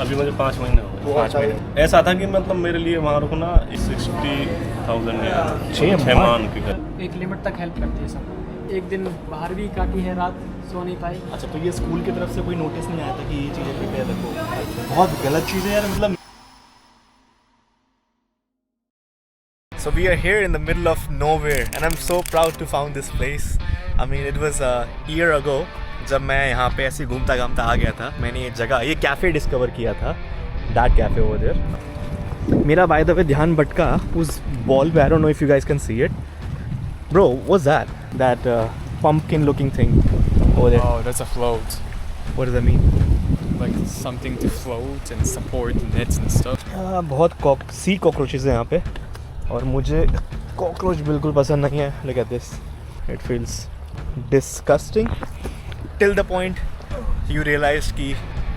अभी मुझे 5 महीने हो गए। 5 महीने ऐसा था कि मतलब मेरे लिए वहाँ रुकना 60,000 या 6 मान की कर। एक लिमिट तक हेल्प करती है सब। एक दिन बाहर भी काटी है, रात सो नहीं पाई। अच्छा, तो ये स्कूल की तरफ से कोई नोटिस नहीं आया था कि ये चीज़ें प्रिपेयर रखो? बहुत गलत चीज़ है यार, मतलब। So we are here in the middle of nowhere and I'm so proud to found this place. I mean it was a year ago जब मैं यहाँ पे ऐसे घूमता घामता आ गया था। मैंने ये जगह, ये कैफ़े डिस्कवर किया था, that cafe over there. मेरा by the way ध्यान भटका उस बॉल पे। I don't know if you guys can see it. Bro, what's that? That pumpkin looking thing over there. Oh, that's a float. What does that mean? Like something to float and support nets and stuff. बहुत सी cockroaches हैं यहाँ पे और मुझे cockroach बिल्कुल पसंद नहीं है। Look at this. It feels disgusting. Till the point you realize कि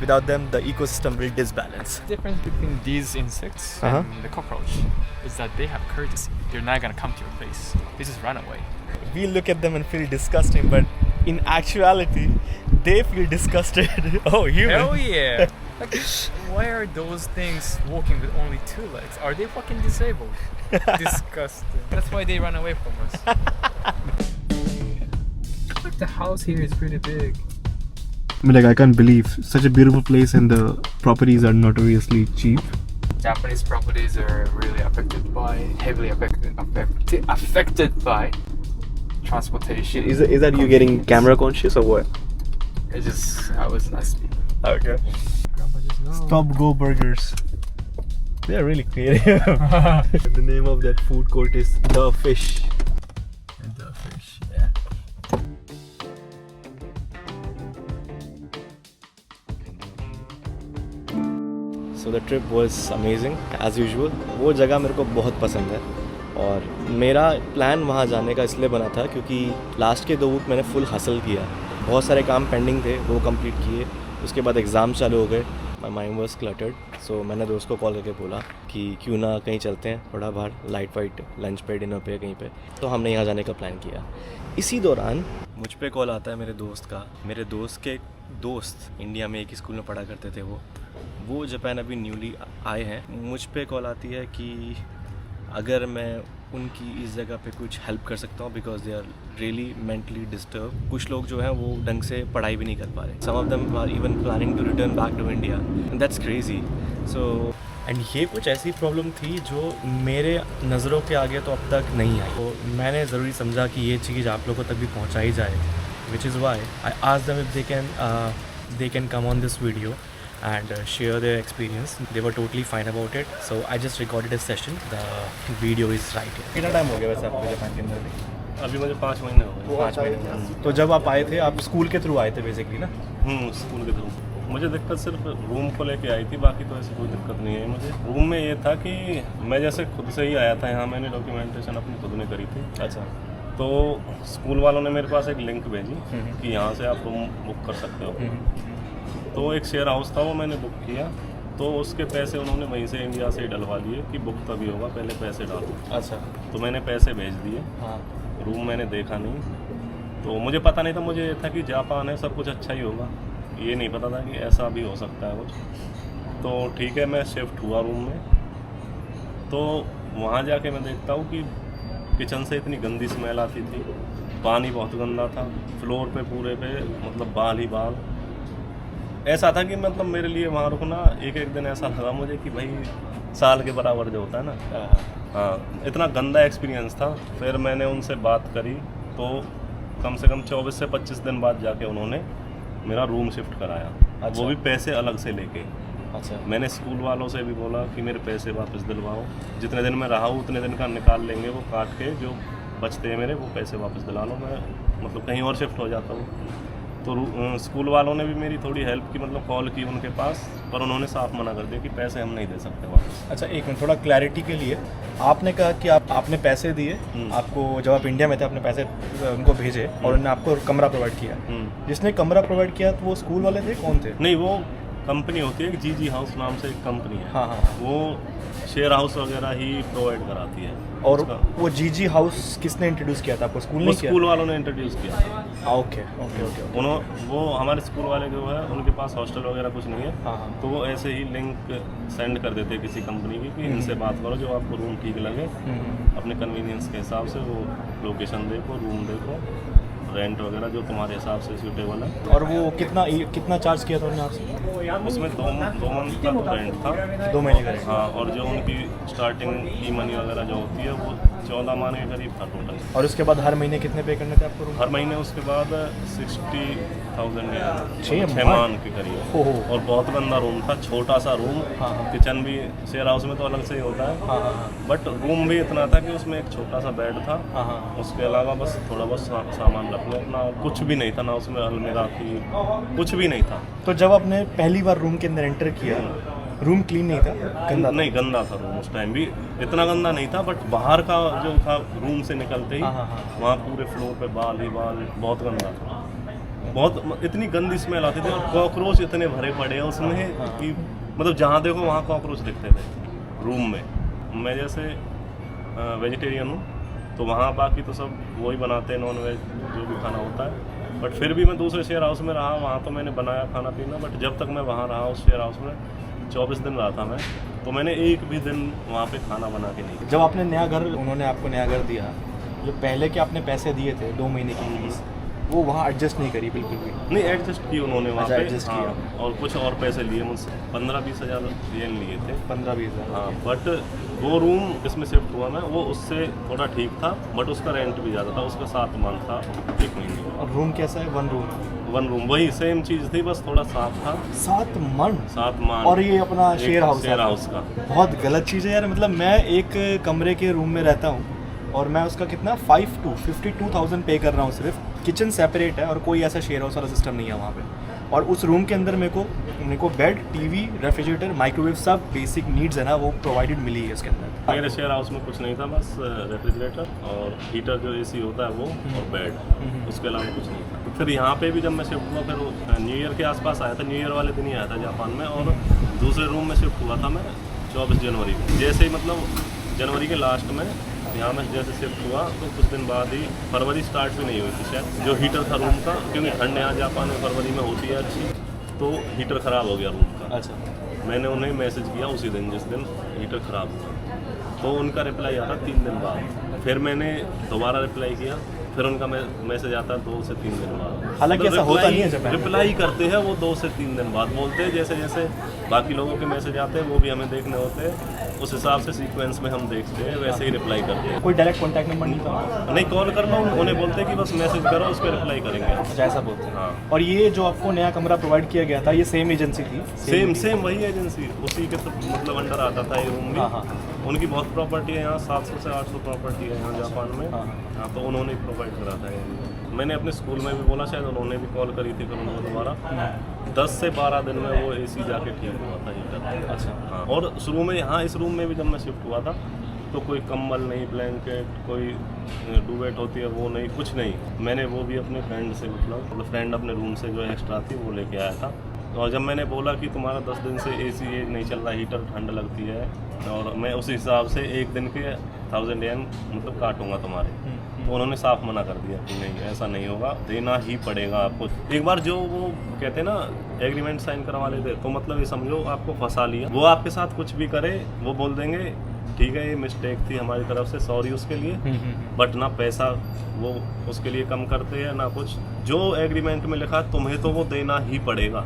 without them the ecosystem will disbalance. The difference between these insects and the cockroach is that they have courtesy. They're not gonna come to your face. They just run away. We look at them and feel disgusting, but in actuality they feel disgusted. Oh, human. Hell yeah! Like, why are those things walking with only 2 legs? Are they fucking disabled? Disgusting. That's why they run away from us. Like the house here is pretty big. I mean, like, I can't believe such a beautiful place and the properties are notoriously cheap. Japanese properties are really heavily affected by transportation. Is that you getting camera conscious or what? I was nasty. Okay. Stop Go Burgers. They are really creative. The name of that food court is The Fish. The Fish, yeah. So the trip was amazing as usual. वो जगह मेरे को बहुत पसंद है और मेरा plan वहाँ जाने का इसलिए बना था क्योंकि लास्ट के 2 वीक मैंने फुल हासिल किया। बहुत सारे काम पेंडिंग थे, वो कंप्लीट किए। उसके बाद एग्ज़ाम चालू हो गए। My mind was cluttered. So मैंने दोस्त को कॉल करके बोला कि क्यों ना कहीं चलते हैं थोड़ा बाहर, लाइट वाइट लंच पे, डिनर पे, कहीं पे। तो हमने यहाँ जाने का प्लान किया। इसी दौरान मुझ पे कॉल आता है मेरे दोस्त का। मेरे दोस्त के दोस्त इंडिया में एक ही स्कूल में पढ़ा करते थे। वो जापान अभी न्यूली आए हैं। मुझ पे कॉल आती है कि अगर मैं उनकी इस जगह पे कुछ हेल्प कर सकता हूँ because they are really mentally disturb. कुछ लोग जो हैं वो ढंग से पढ़ाई भी नहीं कर पा रहे। Some of them are even planning to return back to India and that's crazy. So and ये कुछ ऐसी प्रॉब्लम थी जो मेरे नज़रों के आगे तो अब तक नहीं आई। तो मैंने ज़रूरी समझा कि ये चीज़ आप लोगों तक भी पहुँचाई जाए, which is why I asked them if they can come on this video and share their experience. They were totally fine about it. So I just recorded a session. The video is right here. कितना time हो गया वैसे आपको Japan के अंदर भी? अभी मुझे 5 महीने हो गए। 5 महीने। तो जब आप आए थे, आप स्कूल के थ्रू आए थे बेसिकली ना? स्कूल के थ्रू। मुझे दिक्कत सिर्फ रूम को लेके आई थी, बाकी तो ऐसी कोई दिक्कत नहीं है मुझे। रूम में ये था कि मैं जैसे खुद से ही आया था यहाँ, मैंने डॉक्यूमेंटेशन अपनी खुद ने करी थी। अच्छा। तो स्कूल वालों ने मेरे पास एक लिंक भेजी कि यहाँ से आप रूम बुक कर सकते हो। तो एक शेयर हाउस था, वो मैंने बुक किया। तो उसके पैसे उन्होंने वहीं से इंडिया से ही डलवा दिए कि बुक तभी होगा, पहले पैसे डालो। अच्छा। तो मैंने पैसे भेज दिए। हाँ। रूम मैंने देखा नहीं, तो मुझे पता नहीं था। मुझे ये था कि जापान है, सब कुछ अच्छा ही होगा। ये नहीं पता था कि ऐसा भी हो सकता है कुछ। तो ठीक है, मैं शिफ्ट हुआ रूम में। तो वहाँ जाके मैं देखता हूँ कि किचन से इतनी गंदी स्मेल आती थी, पानी बहुत गंदा था, फ्लोर पे पूरे पे मतलब बाल ही बाल। ऐसा था कि मतलब मेरे लिए वहाँ रुकना एक दिन ऐसा लगा मुझे कि भाई साल के बराबर जो होता है ना। हाँ, इतना गंदा एक्सपीरियंस था। फिर मैंने उनसे बात करी तो कम से कम 24 से 25 दिन बाद जाके उन्होंने मेरा रूम शिफ्ट कराया। अच्छा। वो भी पैसे अलग से लेके। अच्छा। मैंने स्कूल वालों से भी बोला कि मेरे पैसे वापस दिलवाओ, जितने दिन मैं रहा हूँ उतने दिन का निकाल लेंगे, वो काट के जो बचते हैं मेरे वो पैसे वापस दिला लो, मैं मतलब कहीं और शिफ्ट हो जाता हूँ। तो स्कूल वालों ने भी मेरी थोड़ी हेल्प की, मतलब कॉल की उनके पास, पर उन्होंने साफ मना कर दिया कि पैसे हम नहीं दे सकते वापस। अच्छा, एक मिनट, थोड़ा क्लैरिटी के लिए आपने कहा कि आपने पैसे दिए, आपको जब आप इंडिया में थे आपने पैसे उनको भेजे और उन्होंने आपको कमरा प्रोवाइड किया। जिसने कमरा प्रोवाइड किया तो वो स्कूल वाले थे, कौन थे? नहीं, वो कंपनी होती है, जीजी हाउस नाम से एक कंपनी है। हाँ हाँ। वो शेयर हाउस वगैरह ही प्रोवाइड कराती है। और उसका- वो जीजी हाउस किसने इंट्रोड्यूस किया था आपको, स्कूल वो ने किया? स्कूल वालों ने इंट्रोड्यूस किया था। हाँ, ओके ओके ओके ओके। वो हमारे स्कूल वाले जो है उनके पास हॉस्टल वगैरह कुछ नहीं है, हाँ हाँ। तो वो ऐसे ही लिंक सेंड कर देते हैं किसी कंपनी की कि इनसे बात करो, जो आपको रूम ठीक लगे अपने कन्वीनियंस के हिसाब से वो लोकेशन देखो, रूम देखो, रेंट वगैरह जो तुम्हारे हिसाब से सूटेबल है। और वो कितना चार्ज किया था उन्होंने आपसे? उसमें दो मंथ का तो रेंट था। 2 महीने का रेंट। हाँ, और जो उनकी स्टार्टिंग की मनी वगैरह जो होती है वो 14 मान के करीब था टोटल। और उसके बाद हर महीने कितने पे करने थे आपको रूम? हर महीने उसके बाद 60,000 छः मान के करीब। हो। और बहुत गंदा रूम था, छोटा सा रूम। हाँ, हाँ। किचन भी शेयर हाउस में तो अलग से ही होता है, हाँ हाँ हाँ बट रूम भी इतना था कि उसमें एक छोटा सा बेड था। हाँ हाँ। उसके अलावा बस थोड़ा बहुत सामान रखने अपना, कुछ भी नहीं था ना उसमें, अलमीरा थी, कुछ भी नहीं था। तो जब आपने पहली बार रूम के अंदर एंटर किया, रूम क्लीन नहीं था, गंदा था? नहीं, गंदा था रूम उस टाइम भी। इतना गंदा नहीं था, बट बाहर का जो था रूम से निकलते ही हाँ, हाँ, हाँ। वहाँ पूरे फ्लोर पे बाल ही बाल, बहुत गंदा था। बहुत इतनी गंदी स्मेल आती थी, और कॉकरोच इतने भरे पड़े हैं उसमें कि मतलब जहाँ देखो वहाँ कॉकरोच दिखते थे रूम में। मैं जैसे वेजिटेरियन हूँ, तो वहाँ बाकी तो सब वही बनाते हैं, नॉन वेज जो भी खाना होता है। बट फिर भी मैं दूसरे शेयर हाउस में रहा, वहाँ तो मैंने बनाया खाना पीना, बट जब तक मैं वहाँ रहा उस शेयर हाउस में 24 दिन रहा था मैं, तो मैंने एक भी दिन वहाँ पे खाना बना के नहीं। जब आपने नया घर, उन्होंने आपको नया घर दिया, जो पहले के आपने पैसे दिए थे 2 महीने की फीस, वो वहाँ एडजस्ट नहीं करी बिल्कुल भी? नहीं, एडजस्ट की उन्होंने वहाँ अच्छा, पे। adjust हाँ, किया। और कुछ और पैसे लिए मुझसे, 15-20 हज़ार येन लिए थे। 15-20 हज़ार। हाँ, बट वो रूम इसमें शिफ्ट हुआ मैं, वो उससे थोड़ा ठीक था, बट उसका रेंट भी ज़्यादा था। उसका 7 मान था 1 महीने का। और रूम कैसा है? 1 रूम? 1 रूम, वही सेम चीज़ थी, बस थोड़ा साफ था। 7 मन? 7 मान। और ये अपना शेयर हाउस? शेयर हाउस का बहुत गलत चीज़ है यार। मतलब मैं एक कमरे के रूम में रहता हूँ और मैं उसका कितना 52,000 पे कर रहा हूँ सिर्फ। किचन सेपरेट है और कोई ऐसा शेयर हाउस वाला सिस्टम नहीं है वहाँ पे। और उस रूम के अंदर मेरे को बेड, टीवी, रेफ्रिजरेटर, माइक्रोवेव, सब बेसिक नीड्स है ना वो प्रोवाइडेड मिली है उसके अंदर। मेरे शेयर हाउस में कुछ नहीं था, बस रेफ्रिजरेटर और हीटर जो एसी होता है वो, और बेड, उसके अलावा कुछ नहीं था। फिर यहाँ पे भी जब मैं शिफ्ट हुआ, फिर न्यू ईयर के आसपास आया था, न्यू ईयर वाले दिन ही आया था जापान में, और दूसरे रूम में शिफ्ट हुआ था मैं 24 जनवरी को। जैसे ही मतलब जनवरी के लास्ट में यहाँ में जैसे शिफ्ट हुआ, तो कुछ दिन बाद ही, फरवरी स्टार्ट भी नहीं हुई थी शायद, जो हीटर था रूम का, क्योंकि ठंड यहाँ जापान में फरवरी में होती है अच्छी, तो हीटर ख़राब हो गया रूम का। अच्छा। मैंने उन्हें मैसेज किया उसी दिन जिस दिन हीटर ख़राब हुआ, तो उनका रिप्लाई आता 3 दिन बाद। फिर मैंने दोबारा रिप्लाई किया, फिर उनका मैसेज आता 2 से 3 दिन बाद। हालांकि ऐसा होता नहीं है जापान में। रिप्लाई करते हैं वो 2 से 3 दिन बाद, बोलते हैं जैसे जैसे बाकी लोगों के मैसेज आते हैं वो भी हमें देखने होते हैं, उस हिसाब से सीक्वेंस में हम देखते हैं, वैसे ही रिप्लाई करते हैं। कोई डायरेक्ट कॉन्टैक्ट नंबर नहीं था? नहीं, कॉल कर लो, उन्हें बोलते हैं कि बस मैसेज करो, उस पर रिप्लाई करेंगे। अच्छा, ऐसा बोलते हैं। हाँ, और ये जो आपको नया कमरा प्रोवाइड किया गया था, ये सेम एजेंसी थी? सेम वही एजेंसी, उसी के तो मतलब अंडर आता था ये रूम भी। हाँ हाँ। उनकी बहुत प्रॉपर्टी है यहाँ, 700 से 800 प्रॉपर्टी है यहाँ जापान में। हाँ। हाँ, तो उन्होंने प्रोवाइड करा था ये। मैंने अपने स्कूल में भी बोला, शायद उन्होंने भी कॉल करी थी फिर उनको दोबारा। 10 से 12 दिन में वो एसी जाके ठीक हुआ था हीटर। अच्छा। हाँ, और शुरू में यहाँ इस रूम में भी जब मैं शिफ्ट हुआ था, तो कोई कंबल नहीं, ब्लैंकेट, कोई डुवेट होती है वो नहीं, कुछ नहीं। मैंने वो भी अपने फ्रेंड से, मतलब फ्रेंड अपने रूम से जो एक्स्ट्रा थी वो लेके आया था। और जब मैंने बोला कि तुम्हारा 10 दिन से एसी ये नहीं चल रहा, हीटर ठंड लगती है, और मैं उस हिसाब से 1 दिन के 1000 येन मतलब काटूंगा तुम्हारे, तो उन्होंने साफ मना कर दिया कि नहीं, ऐसा नहीं होगा, देना ही पड़ेगा आपको। एक बार जो वो कहते हैं ना एग्रीमेंट साइन करवा लेते, तो मतलब ये समझो आपको फंसा लिया। वो आपके साथ कुछ भी करे, वो बोल देंगे ठीक है ये मिस्टेक थी हमारी तरफ से, सॉरी उसके लिए, बट ना पैसा वो उसके लिए कम करते हैं ना कुछ। जो एग्रीमेंट में लिखा तुम्हें तो वो देना ही पड़ेगा,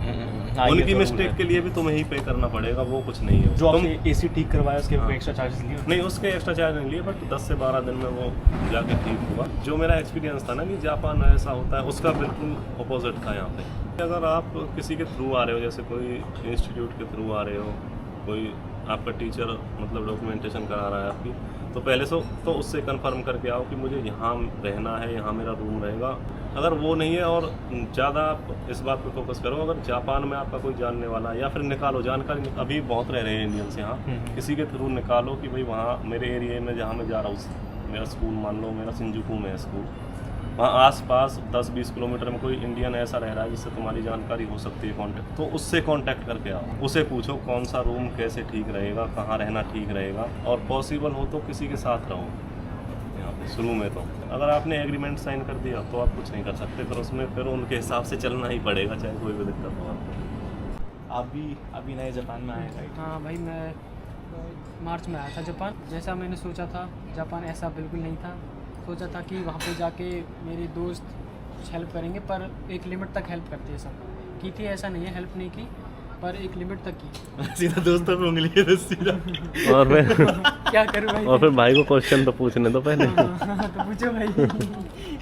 उनकी मिस्टेक के लिए भी तुम्हें ही पे करना पड़ेगा, वो कुछ नहीं है। जो आपने एसी ठीक करवाया उसके एक्स्ट्रा चार्जेस लिए? नहीं, उसके एक्स्ट्रा चार्ज नहीं लिए, बट 10 से 12 दिन में वो जाके ठीक हुआ। जो मेरा एक्सपीरियंस था ना कि जापान में ऐसा होता है, उसका बिल्कुल अपोजिट था यहाँ पे। अगर आप किसी के थ्रू आ रहे हो, जैसे कोई इंस्टीट्यूट के थ्रू आ रहे हो, कोई आपका टीचर मतलब डॉक्यूमेंटेशन करा रहा है आपकी, तो पहले तो उससे कंफर्म करके आओ कि मुझे यहाँ रहना है, यहाँ मेरा रूम रहेगा। अगर वो नहीं है, और ज़्यादा आप इस बात पे फोकस करो, अगर जापान में आपका कोई जानने वाला, या फिर निकालो जानकारी, अभी बहुत रह रहे हैं इंडियंस यहाँ, किसी के थ्रू निकालो कि भाई वहाँ मेरे एरिया में जहाँ मैं जा रहा हूँ, मेरा स्कूल मान लो मेरा शिंजुकू में है स्कूल, वहाँ आस-पास 10-20 किलोमीटर में कोई इंडियन ऐसा रह रहा है जिससे तुम्हारी जानकारी हो सकती है कांटेक्ट, तो उससे कांटेक्ट करके आओ, उसे पूछो कौन सा रूम कैसे ठीक रहेगा, कहाँ रहना ठीक रहेगा, और पॉसिबल हो तो किसी के साथ रहो यहाँ पे शुरू में। तो अगर आपने एग्रीमेंट साइन कर दिया तो आप कुछ नहीं कर सकते, फिर उसमें फिर उनके हिसाब से चलना ही पड़ेगा, चाहे कोई भी दिक्कत हो आपको। आप भी अभी नए जापान में आए राइट? हाँ भाई, मैं मार्च में आया था जापान। जैसा मैंने सोचा था, जापान ऐसा बिल्कुल नहीं था। सोचा था कि वहाँ पे जाके मेरे दोस्त कुछ हेल्प करेंगे, पर एक लिमिट तक हेल्प करते हैं सब। की थी, ऐसा नहीं है हेल्प नहीं की, पर एक लिमिट तक की। सीधा दोस्तों पे उंगली है सीधा। और फिर क्या करूँ भाई? और फिर भाई को क्वेश्चन तो पूछने दो पहले। तो पूछो भाई।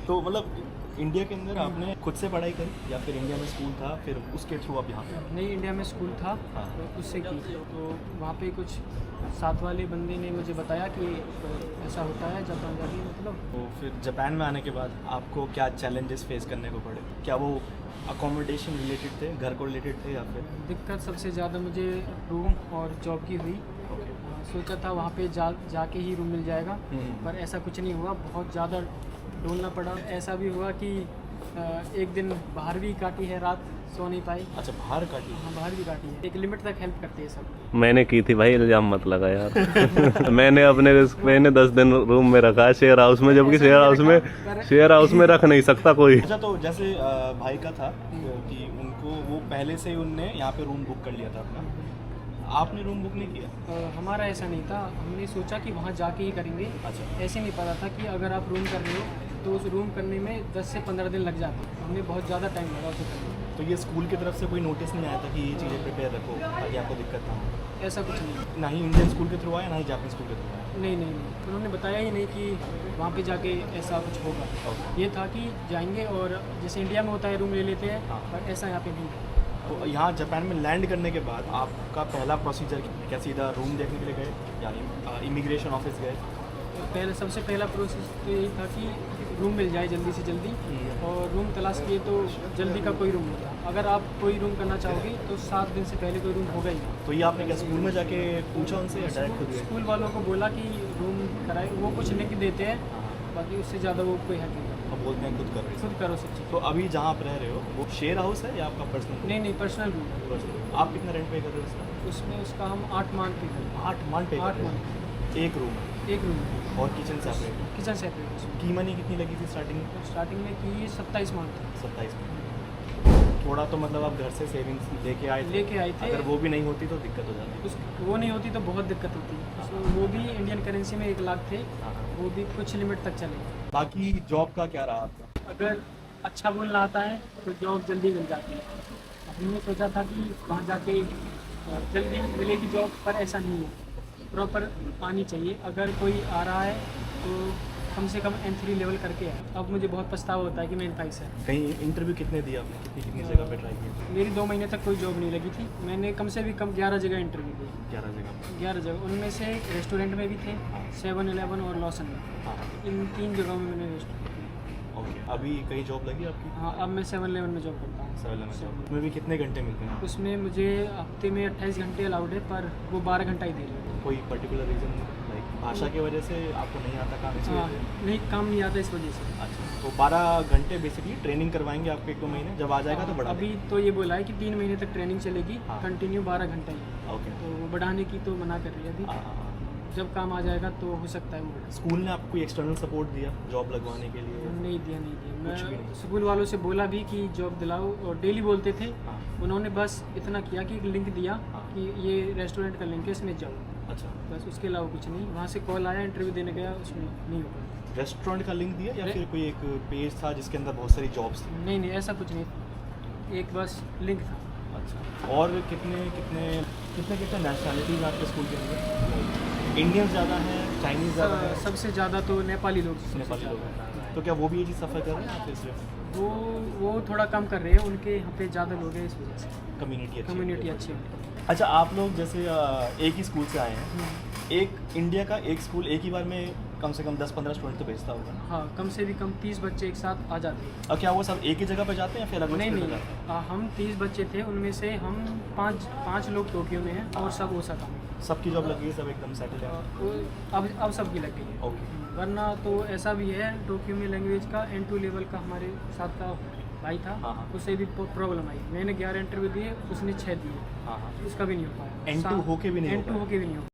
तो मतलब इंडिया के अंदर आपने खुद से पढ़ाई करी या फिर इंडिया में स्कूल था फिर उसके थ्रू आप यहाँ पे? नहीं, इंडिया में स्कूल था हाँ। तो उससे की। तो वहाँ पे कुछ साथ वाले बंदे ने मुझे बताया कि ऐसा होता है जापान जाके, मतलब। तो फिर जापान में आने के बाद आपको क्या चैलेंजेस फेस करने को पड़े? क्या वो अकोमोडेशन रिलेटेड थे, घर को रिलेटेड थे, या फिर? दिक्कत सबसे ज़्यादा मुझे रूम और जॉब की हुई। सोचा था वहाँ पे जाके ही रूम मिल जाएगा, पर ऐसा कुछ नहीं हुआ। बहुत ज़्यादा ढूंढना पड़ा। ऐसा भी हुआ कि एक दिन बाहर भी काटी है, रात सो नहीं पाई। अच्छा, बाहर काटी? हाँ, बाहर भी काटी है। एक लिमिट तक हेल्प करते हैं सब। मैंने की थी भाई, इल्जाम मत लगा यार। मैंने अपने रिस्क पे 10 दिन रूम में रखा शेयर हाउस में, जबकि शेयर हाउस में रख नहीं सकता कोई। अच्छा, तो जैसे भाई का था कि उनको वो पहले से ही उनने यहाँ पे रूम बुक कर लिया था अपना, आपने रूम बुक नहीं किया? हमारा ऐसा नहीं था। हमने सोचा कि वहाँ जाके ही करेंगे। अच्छा। ऐसे नहीं पता था कि अगर आप रूम कर रहे हो तो उस रूम करने में 10 से 15 दिन लग जाते। हमें बहुत ज़्यादा टाइम लगा उसे करने में। तो ये स्कूल की तरफ से कोई नोटिस नहीं आया था कि ये चीज़ें प्रिपेयर रखो ताकि आपको दिक्कत ना हो? ऐसा कुछ नहीं। ना ही इंडियन स्कूल के थ्रू आया, ना ही जापानी स्कूल के थ्रू आया? नहीं नहीं नहीं, उन्होंने बताया ही नहीं कि वहाँ पे जाके ऐसा कुछ होगा। ये था कि जाएंगे और जैसे इंडिया में होता है रूम ले लेते हैं, हाँ। पर ऐसा यहाँ पे नहीं है। तो यहाँ जापान में लैंड करने के बाद आपका पहला प्रोसीजर क्या सीधा रूम देखने के लिए गए या इमिग्रेशन ऑफिस गए? सबसे पहला प्रोसेस तो यही था कि रूम मिल जाए जल्दी से जल्दी, और रूम तलाश किए तो जल्दी का कोई रूम नहीं था। अगर आप कोई रूम करना चाहोगे तो 7 दिन से पहले कोई रूम होगा ही। तो ये आपने क्या स्कूल में जाके पूछा उनसे या डायरेक्ट खुद गए? स्कूल वालों को बोला कि रूम कराए, वो कुछ लिंक देते हैं, बाकी उससे ज़्यादा वो कोई है नहीं। अब बोलते हैं खुद कर रहे हैं। खुद करो सब चीज़। तो अभी जहाँ आप रह रहे हो वो शेयर हाउस है या आपका पर्सनल? नहीं नहीं, पर्सनल रूम। आप कितना रेंट पे कर रहे हो उसका? उसमें उसका हम 8 मान पे करते हैं। 8 मान पे? 8 मान, एक रूम है एक रूम और किचन सेपरेट? Kitchen separate. की मनी कितनी लगी थी स्टार्टिंग में? स्टार्टिंग में की 27 मान थी। 27 में। थोड़ा तो मतलब आप घर से सेविंग्स लेके आए थे? अगर वो भी नहीं होती तो दिक्कत हो जाती? वो नहीं होती तो बहुत दिक्कत होती। तो वो भी इंडियन करेंसी में 1 लाख थे, हाँ। वो भी कुछ लिमिट तक चले। बाकी जॉब का क्या रहा आपका? अगर अच्छा बोलना आता है तो जॉब जल्दी मिल जाती है। हमने सोचा था कि वहाँ जाके जल्दी मिलेगी जॉब, पर ऐसा नहीं है। प्रॉपर आनी चाहिए। अगर कोई आ रहा है तो कम से कम N3 लेवल करके है। अब मुझे बहुत पछतावा होता है कि मैं N5 है। कहीं इंटरव्यू कितने दिया आपने? कितनी जगह पे ट्राई किया? मेरी 2 महीने तक कोई जॉब नहीं लगी थी। मैंने कम से भी कम 11 जगह इंटरव्यू दी। 11 जगह? 11 जगह, उनमें से रेस्टोरेंट में भी थे, 7-Eleven और लॉसन में। हाँ। इन 3 जगहों में मैंने रेस्टोरेंट। ओके, अभी कहीं जॉब लगी आपकी? हाँ, अब मैं 7-Eleven में जॉब करता हूँ। 7 जॉब में भी कितने घंटे मिलते हैं? उसमें मुझे हफ्ते में 28 घंटे अलाउड है, पर वो 12 घंटा ही दे रहे हैं। कोई पर्टिकुलर रीज़न लाइक भाषा की वजह से आपको नहीं आता काम इसलिए? हाँ, नहीं, काम नहीं आता इस वजह से। अच्छा, तो 12 घंटे बेसिकली ट्रेनिंग करवाएंगे आपको 1-2 महीने, जब आ जाएगा तो बढ़ा अभी तो ये बोला है कि 3 महीने तक ट्रेनिंग चलेगी, हाँ। कंटिन्यू 12 घंटा ही। देंगे। ओके। तो वो बढ़ाने की तो मना कर रही है अभी। हाँ। जब काम आ जाएगा तो हो सकता है वो बढ़ा। स्कूल ने आपको कोई एक्सटर्नल सपोर्ट दिया जॉब लगवाने के लिए? नहीं दिया, नहीं दिया। कुछ भी मैं नहीं? स्कूल वालों से बोला भी कि जॉब दिलाओ, और डेली बोलते थे। हाँ। उन्होंने बस इतना किया कि एक लिंक दिया हाँ। कि ये रेस्टोरेंट का लिंक है, इसमें जाओ, अच्छा, बस। उसके अलावा कुछ नहीं। वहाँ से कॉल आया, इंटरव्यू देने गया, उसमें नहीं हो पाया। रेस्टोरेंट का लिंक दिया या रे- फिर कोई एक पेज था जिसके अंदर बहुत सारी जॉब्स थी? नहीं नहीं, ऐसा कुछ नहीं, एक बस लिंक था। अच्छा, और कितने नेशनैलिटीज़ आपके स्कूल के अंदर? इंडियंस ज़्यादा हैं, चाइनीज़ ज़्यादा है? सबसे ज़्यादा तो नेपाली लोग। सबसे नेपाली लोग ज़्यादा। हैं। तो क्या वो भी ये चीज़ सफ़र कर रहे हैं या फिर सिर्फ वो थोड़ा कम कर रहे हैं, उनके यहाँ पे ज़्यादा लोग हैं इस वजह से। कम्युनिटी? कम्युनिटी अच्छी है। अच्छा, आप लोग जैसे एक ही स्कूल से आए हैं, एक इंडिया का एक स्कूल एक ही बार में कम से कम 10-15 स्टूडेंट तो भेजता होगा ना? हाँ, कम से भी कम 30 बच्चे एक साथ आ जाते हैं। और क्या वो सब एक ही जगह पे जाते हैं या फिर अलग अलग नहीं जगह नहीं, जाते हैं? हम 30 बच्चे थे, उनमें से हम पाँच लोग टोक्यो में हैं और सब ओसाका में। सबकी जॉब लगी है, सब एकदम सेटल है? अब सबकी लग गई है। ओके। वरना तो ऐसा भी है, टोक्यो में लैंग्वेज का N2 लेवल का हमारे साथ का भाई था, हाँ, हाँ। उसे भी प्रॉब्लम आई। मैंने 11 इंटरव्यू दिए, उसने 6 दिए, हाँ हाँ। उसका भी नहीं हो पाया। N2 होके भी नहीं हो N2 पाया? होके भी नहीं हो पाया।